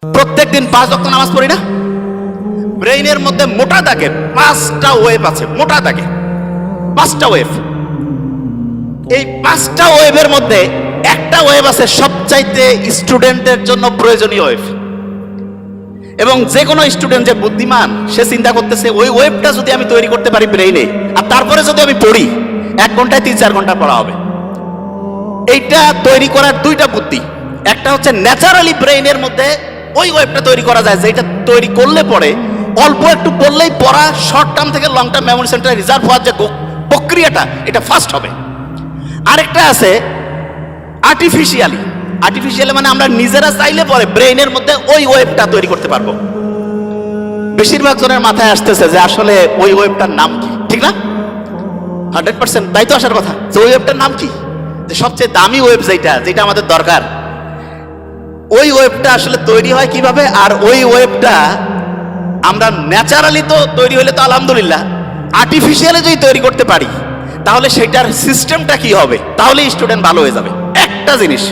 প্রত্যেকদিন 5 ওয়াক্ত নামাজ পড়ি না? ব্রেইনের মধ্যে মোটা দাগের 5টা ওয়েভ আছে, মোটা দাগে 5টা ওয়েভ। এই 5টা ওয়েভের মধ্যে একটা ওয়েভ আছে সবচাইতে স্টুডেন্টের জন্য প্রয়োজনীয় ওয়েভ, এবং যে কোনো স্টুডেন্ট যে বুদ্ধিমান সে চিন্তা করতেছে ওই ওয়েভটা যদি আমি তৈরি করতে পারি ব্রেইনে, আর তারপরে যদি আমি পড়ি 1 ঘন্টায় 3-4 ঘন্টা পড়া হবে। এইটা তৈরি করার 2টা বুদ্ধি। একটা হচ্ছে ন্যাচারালি ব্রেইনের মধ্যে ওই ওয়েভটা তৈরি করা যায়, যেটা তৈরি করলে পরে অল্প একটু পড়লেই পড়া শর্ট টার্ম থেকে লং টার্ম মেমোরি সেন্টারে রিজার্ভ হওয়ার যে প্রক্রিয়াটা, এটা ফাস্ট হবে। আরেকটা আছে আর্টিফিশিয়ালি মানে আমরা নিজেরা চাইলে পরে ব্রেইনের মধ্যে ওই ওয়েভটা তৈরি করতে পারবো। বেশিরভাগ জনের মাথায় আসতেছে যে আসলে ওই ওয়েভটার নাম কি, ঠিক না? 100% তাই তো আসার কথা যে ওই ওয়েভটার নাম কি, যে সবচেয়ে দামি ওয়েভ যেটা আমাদের দরকার, ওই ওয়েভটা আসলে তৈরি হয় কিভাবে? আর ওই ওয়েভটা আমরা ন্যাচারালি তো তৈরি হলে তো আলহামদুলিল্লাহ, আর্টিফিশিয়ালি যদি তৈরি করতে পারি তাহলে সেটার সিস্টেমটা কি হবে, তাহলে স্টুডেন্ট ভালো হয়ে যাবে। একটা জিনিস